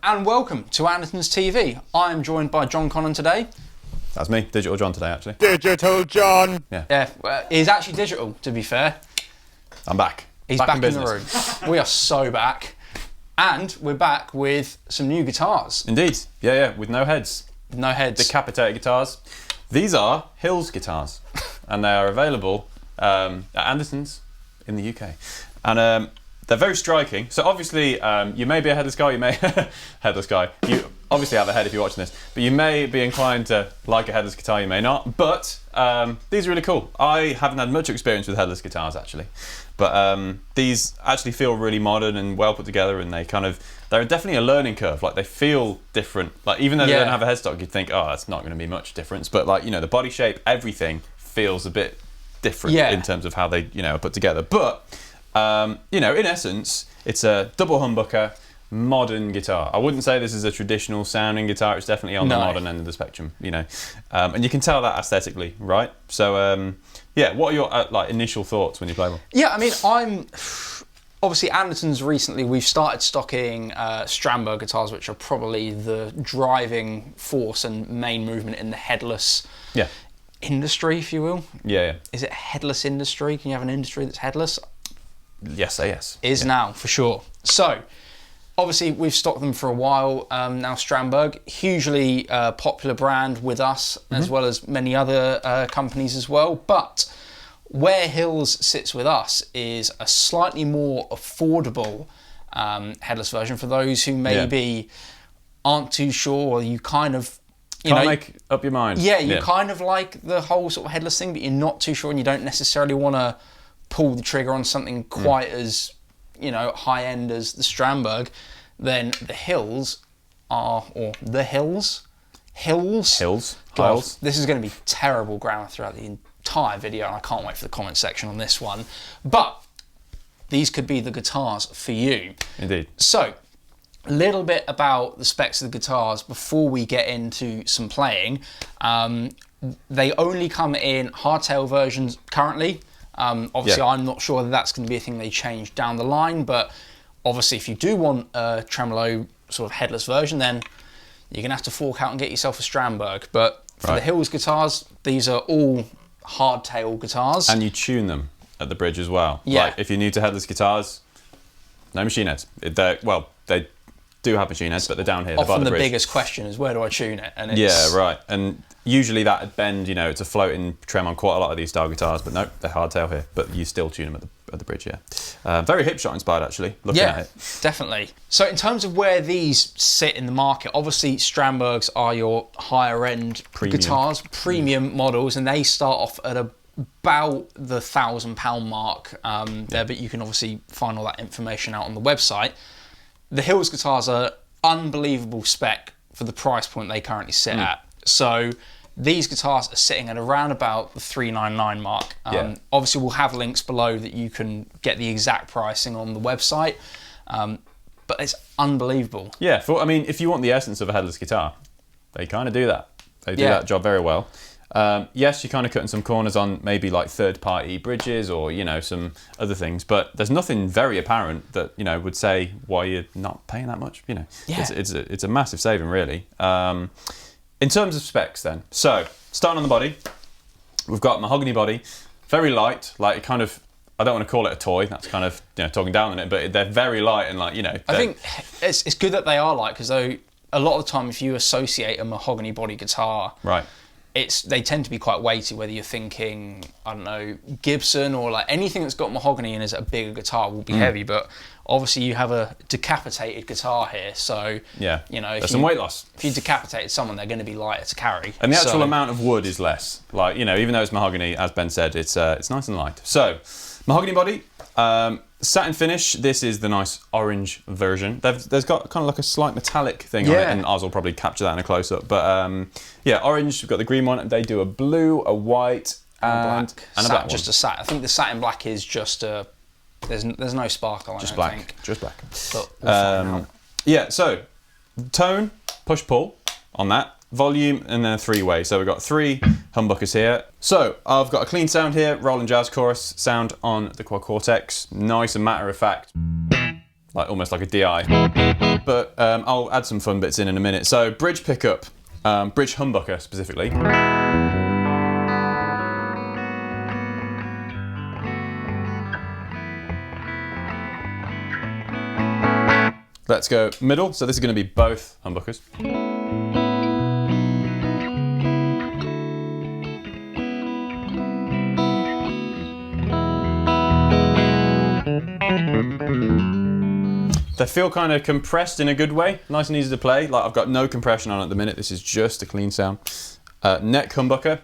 and welcome to Andertons TV. I am joined by John Connon today. That's me, Digital John today, actually. Digital John! Yeah, he's actually digital, to be fair. I'm back. He's back in the room. We are so back. And we're back with some new guitars. Indeed. Yeah, with no heads. No heads. Decapitated guitars. These are HILS guitars. And they are available at Andertons in the UK. And they're very striking. So obviously, you may be a headless guy, you may... headless guy. You obviously have a head if you're watching this. But you may be inclined to like a headless guitar, you may not. But these are really cool. I haven't had much experience with headless guitars, actually. But these actually feel really modern and well put together, and they're definitely a learning curve. Like, they feel different. Like, even though they don't have a headstock, you'd think, oh, that's not going to be much difference. But, like, you know, the body shape, everything feels a bit different in terms of how they, are put together. But, in essence, it's a double humbucker, modern guitar. I wouldn't say this is a traditional sounding guitar. It's definitely on the modern end of the spectrum, and you can tell that aesthetically, right? So, what are your initial thoughts when you play one? Yeah, I mean, I'm obviously Andertons recently. We've started stocking Strandberg guitars, which are probably the driving force and main movement in the headless industry, if you will. Yeah. Is it a headless industry? Can you have an industry that's headless? Yes, yes. Is now for sure. So, obviously, we've stocked them for a while now. Strandberg, hugely popular brand with us, as well as many other companies as well. But where HILS sits with us is a slightly more affordable headless version for those who maybe aren't too sure, or you kind of can't make up your mind. Yeah, you kind of like the whole sort of headless thing, but you're not too sure, and you don't necessarily want to pull the trigger on something quite as high end as the Strandberg. Then the HILS are, or the HILS. God, this is going to be terrible grammar throughout the entire video, and I can't wait for the comment section on this one. But these could be the guitars for you. Indeed. So, a little bit about the specs of the guitars before we get into some playing. They only come in hardtail versions currently. Obviously, I'm not sure that that's going to be a thing they change down the line, but obviously, if you do want a tremolo sort of headless version, then you're going to have to fork out and get yourself a Strandberg. But for the HILS guitars, these are all hardtail guitars. And you tune them at the bridge as well. Yeah. Like, if you're new to headless guitars, no machine heads. They do have machine heads, but they're down here. Often the the biggest question is, where do I tune it? And And usually that'd bend, it's a floating trem on quite a lot of these style guitars, but no, they're hardtail here. But you still tune them at the bridge, very hip shot inspired, actually, looking at it. Definitely. So in terms of where these sit in the market, obviously Strandbergs are your higher end guitars, premium models, and they start off at about the £1,000 mark there, but you can obviously find all that information out on the website. The HILS guitars are unbelievable spec for the price point they currently sit at. So these guitars are sitting at around about the $399 mark. Obviously, we'll have links below that you can get the exact pricing on the website. But it's unbelievable. Yeah, if you want the essence of a headless guitar, they kind of do that. They do that job very well. Yes, you're kind of cutting some corners on maybe like third-party bridges or, some other things, but there's nothing very apparent that, would say why you're not paying that much. It's a massive saving, really. In terms of specs then, so starting on the body, we've got mahogany body, very light, like kind of, I don't want to call it a toy, that's kind of, talking down on it, but they're very light and I think it's good that they are light, because though a lot of the time if you associate a mahogany body guitar, they tend to be quite weighty, whether you're thinking, I don't know, Gibson or like anything that's got mahogany and is a bigger guitar will be heavy, but obviously you have a decapitated guitar here, so there's some weight loss. If you decapitated someone, they're going to be lighter to carry. And the actual amount of wood is less. Like, even though it's mahogany, as Ben said, it's nice and light. So, mahogany body, satin finish. This is the nice orange version. There's got kind of like a slight metallic thing on it, and Oz will probably capture that in a close-up. But orange. We've got the green one. They do a blue, a white, and a black. Just a satin. I think the satin black is just a. There's no sparkle. Just black. Just black. But we'll so tone, push pull on that. Volume, and then a three-way. So we've got 3 humbuckers here. So I've got a clean sound here, Roland Jazz Chorus sound on the Quad Cortex. Nice and matter of fact. like almost like a DI. But I'll add some fun bits in a minute. So bridge pickup, bridge humbucker specifically. Let's go middle. So this is going to be both humbuckers. They feel kind of compressed in a good way, nice and easy to play. Like I've got no compression on at the minute. This is just a clean sound. Neck humbucker.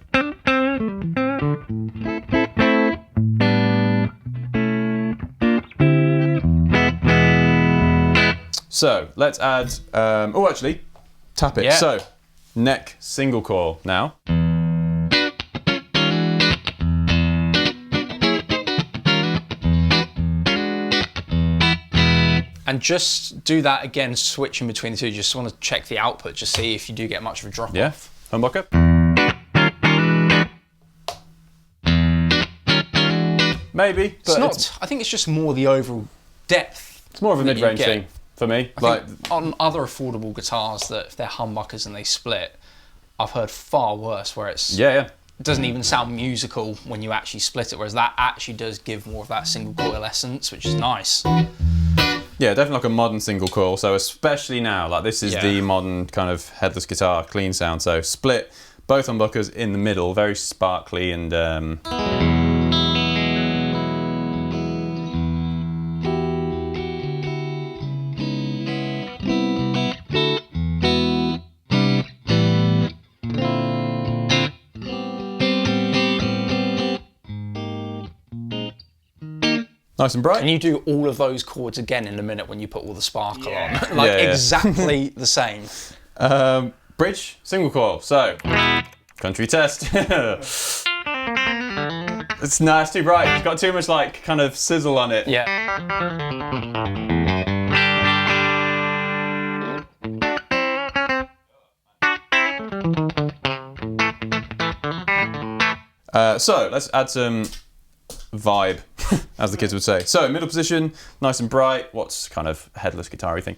So let's add, oh actually, tap it. Yeah. So neck single coil now. And just do that again, switching between the two. Just want to check the output, just see if you do get much of a drop off. Yeah, humbucker. Maybe, but It's not. I think it's just more the overall depth. It's more of a that you mid-range get. thing for me. I Like think on other affordable guitars, that if they're humbuckers and they split, I've heard far worse where it's yeah. it doesn't even sound musical when you actually split it, whereas that actually does give more of that single coil essence, which is nice. Yeah, definitely like a modern single coil. So especially now, like this is the modern kind of headless guitar clean sound. So split, both humbuckers in the middle, very sparkly and nice and bright. And you do all of those chords again in a minute when you put all the sparkle on. Like Yeah, yeah. exactly the same. Bridge, single coil. So, country test. It's nice, too bright. It's got too much like kind of sizzle on it. Yeah. So let's add some vibe, as the kids would say. So middle position, nice and bright. What's kind of headless guitar-y thing?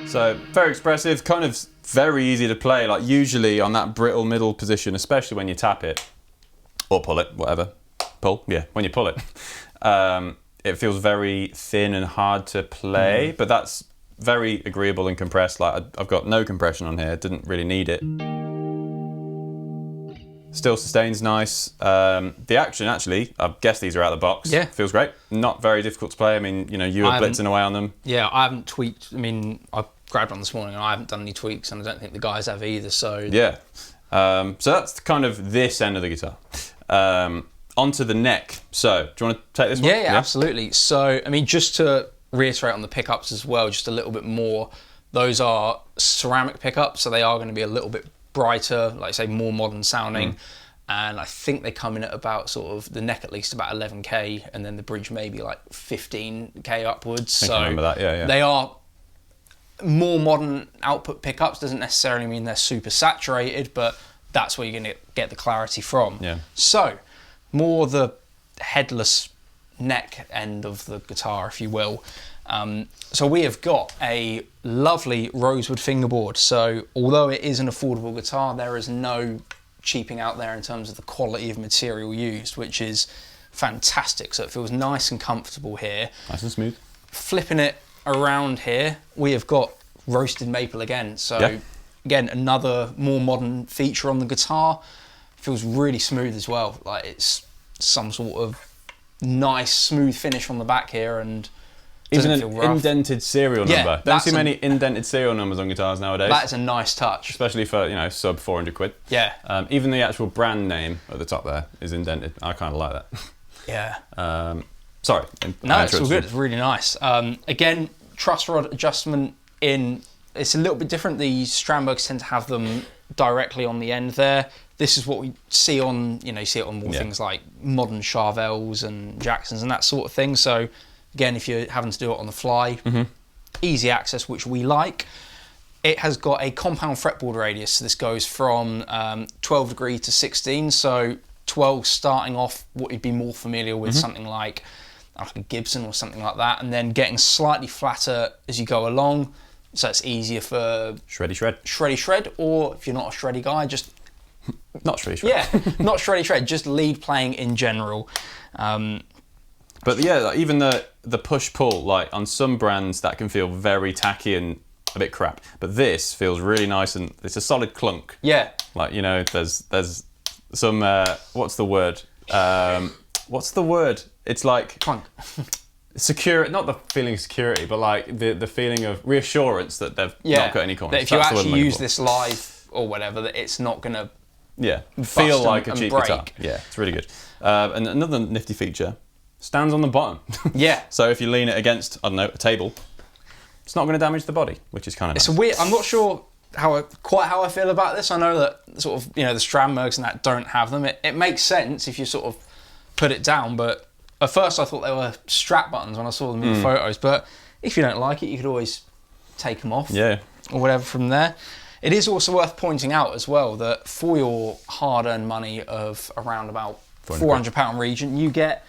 So very expressive, kind of very easy to play. Like usually on that brittle middle position, especially when you tap it or pull it, whatever. Pull, yeah, when you pull it. It feels very thin and hard to play, but that's very agreeable and compressed. Like I've got no compression on here, didn't really need it. Still sustains nice. The action actually, I guess these are out of the box. Yeah. Feels great. Not very difficult to play. I mean, you know, you were blitzing away on them. Yeah, I haven't tweaked. I mean, I grabbed one this morning and I haven't done any tweaks, and I don't think the guys have either. So yeah. So that's kind of this end of the guitar. Onto the neck. So, do you want to take this one? Yeah, absolutely. So, I mean, just to reiterate on the pickups as well, just a little bit more. Those are ceramic pickups, so they are going to be a little bit brighter, like I say, more modern sounding. And I think they come in at about sort of the neck at least about 11k, and then the bridge maybe like 15k upwards. I think I remember that. Yeah. They are more modern output pickups. Doesn't necessarily mean they're super saturated, but that's where you're going to get the clarity from. Yeah. So, more the headless neck end of the guitar, if you will. So we have got a lovely rosewood fingerboard. So although it is an affordable guitar, there is no cheaping out there in terms of the quality of material used, which is fantastic. So it feels nice and comfortable here. Nice and smooth. Flipping it around here, we have got roasted maple again. So again, another more modern feature on the guitar. Feels really smooth as well. Like it's some sort of nice smooth finish on the back here, and Even Doesn't an feel rough. indented serial Yeah, number. Don't that's see many indented serial numbers on guitars nowadays. That is a nice touch. Especially for, sub 400 quid. Yeah. Even the actual brand name at the top there is indented. I kind of like that. Yeah. Sorry. No, it's all good. It's really nice. Again, truss rod adjustment it's a little bit different. The Strandbergs tend to have them directly on the end there. This is what we see on, you see it on more things like modern Charvels and Jacksons and that sort of thing. So again, if you're having to do it on the fly, easy access, which we like. It has got a compound fretboard radius, so this goes from 12 degree to 16. So 12 starting off what you'd be more familiar with, something like a Gibson or something like that, and then getting slightly flatter as you go along. So it's easier for shreddy shred, or if you're not a shreddy guy, just not shreddy shred. Yeah, not shreddy shred, just lead playing in general. But yeah, like even the push pull, like on some brands that can feel very tacky and a bit crap, but this feels really nice and it's a solid clunk. Yeah, like there's some what's the word? It's like clunk. Secure, not the feeling of security, but like the feeling of reassurance that they've not got any corners. That if you actually use this live or whatever, that it's not going to feel like a cheap break. guitar. Yeah, it's really good. And another nifty feature, stands on the bottom. Yeah. So if you lean it against, I don't know, a table, it's not going to damage the body, which is kind of nice. It's weird. I'm not sure quite how I feel about this. I know that sort of the Strandbergs and that don't have them. It makes sense if you sort of put it down, but at first I thought they were strap buttons when I saw them in the photos. But if you don't like it, you could always take them off. Yeah. Or whatever from there. It is also worth pointing out as well that for your hard-earned money of around about £400 region, you get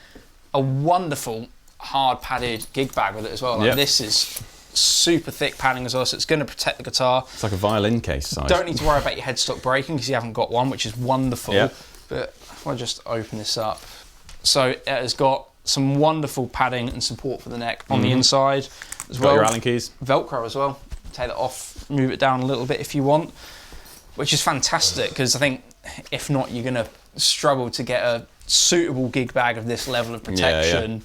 a wonderful hard padded gig bag with it as well. Like this is super thick padding as well, so it's going to protect the guitar. It's like a violin case size. Don't need to worry about your headstock breaking because you haven't got one, which is wonderful. Yep. But if I just open this up, so it has got some wonderful padding and support for the neck on the inside as well. Got your Allen keys. Velcro as well. Take that off, move it down a little bit if you want, which is fantastic because I think if not, you're going to struggle to get a suitable gig bag of this level of protection,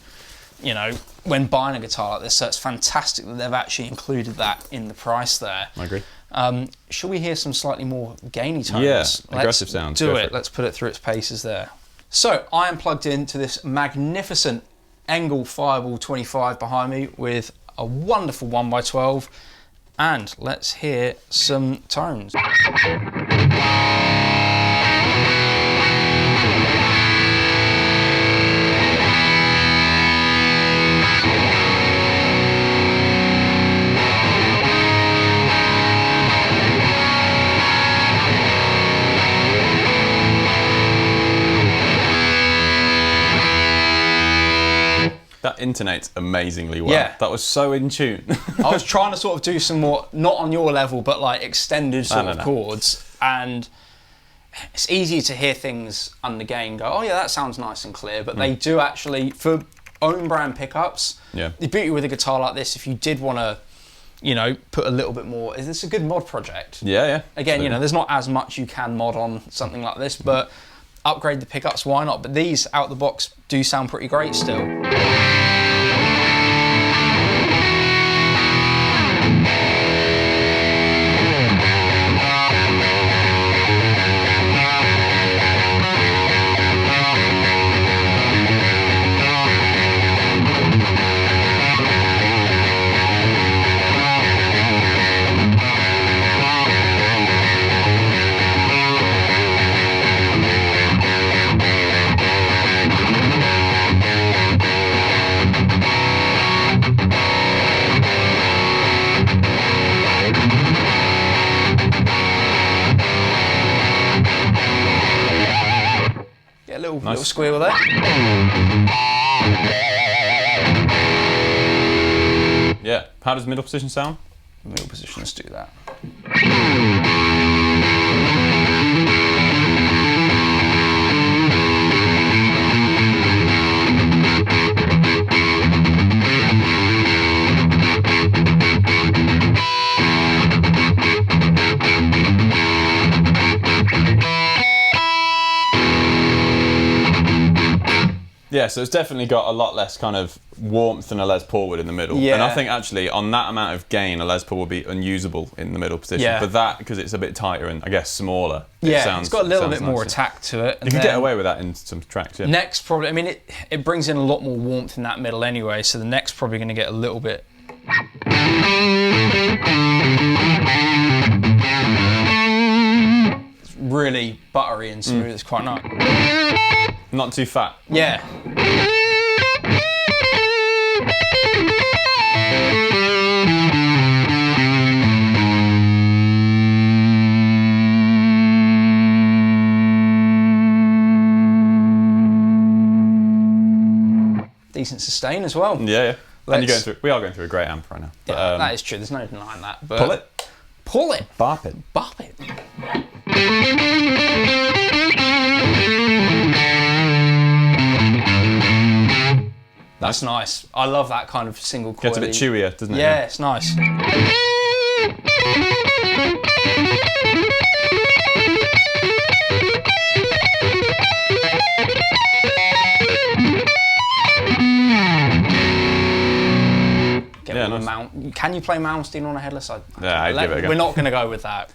when buying a guitar like this. So it's fantastic that they've actually included that in the price there. I agree. Shall we hear some slightly more gainy tones? Yeah, aggressive sounds. Do it. Let's put it through its paces there. So I am plugged into this magnificent Engel Fireball 25 behind me with a wonderful 1x12, and let's hear some tones. That intonates amazingly well. Yeah. That was so in tune. I was trying to sort of do some more, not on your level, but like extended sort of chords. And it's easy to hear things under gain go, oh yeah, that sounds nice and clear. But they do actually, for own brand pickups, the beauty with a guitar like this, if you did want to, put a little bit more, is this a good mod project? Yeah. Again, there's not as much you can mod on something like this, but upgrade the pickups, why not? But these out the box do sound pretty great still. Little squeal there. Yeah. How does middle position sound? Middle position, let's do that. Yeah, so it's definitely got a lot less kind of warmth than a Les Paul would in the middle. Yeah. And I think actually on that amount of gain, a Les Paul will be unusable in the middle position. Yeah. But that, because it's a bit tighter and I guess smaller, It's got a little bit more nicer. attack to it. You can get away with that in some tracks, yeah. Next, probably, I mean, it brings in a lot more warmth in that middle anyway, so the neck's probably going to get a little bit. It's really buttery and smooth, it's quite nice. Not too fat. Yeah. Decent sustain as well. Yeah. And we are going through a great amp right now. But, Yeah, that is true. There's no denying that. But pull it. Pull it. Bop it. Bop it. That's nice. I love that kind of single coil. Gets a bit chewier, doesn't it? Yeah, it's nice. Yeah, nice. Can you play Malmsteen on a headless? I'd give it a go. We're not going to go with that.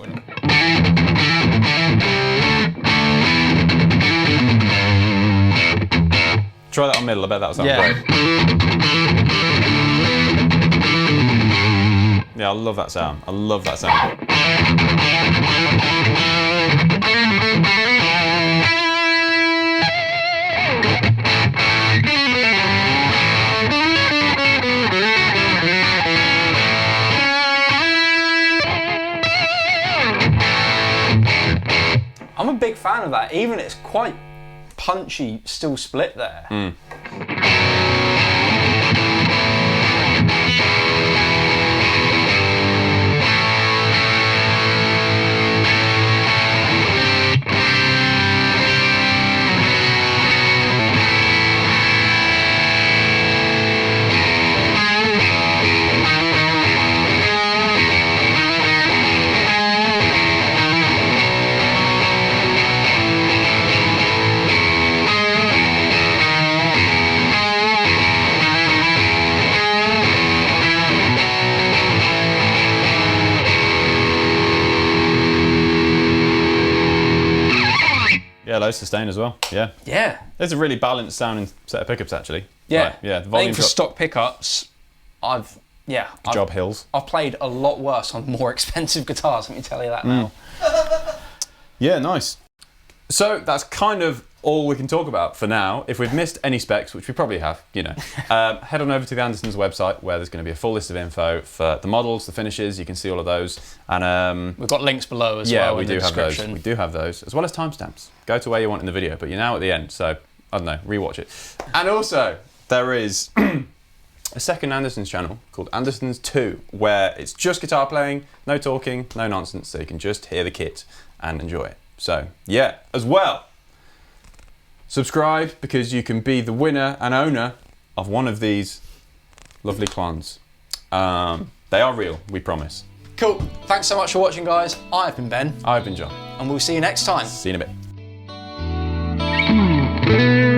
Try that on middle, I bet that'll sound great. Yeah, I love that sound. I love that sound. I'm a big fan of that. Even it's quite punchy, still split there. Yeah, low sustain as well. Yeah. Yeah. There's a really balanced sounding set of pickups actually. Yeah. Like, yeah. The I think for stock pickups, I've Hills. I've played a lot worse on more expensive guitars, let me tell you that now. Yeah, nice. So that's kind of all we can talk about for now. If we've missed any specs, which we probably have, you know, head on over to the Andertons website where there's going to be a full list of info for the models, the finishes. You can see all of those, and we've got links below as well. Yeah, we do have those. We do have those, as well as timestamps. Go to where you want in the video, but you're now at the end, so I don't know, rewatch it. And also, there is a second Andertons channel called Andertons 2, where it's just guitar playing, no talking, no nonsense, so you can just hear the kit and enjoy it. So, yeah, as well, subscribe because you can be the winner and owner of one of these lovely clones. They are real, we promise. Cool. Thanks so much for watching, guys. I've been Ben. I've been John. And we'll see you next time. See you in a bit.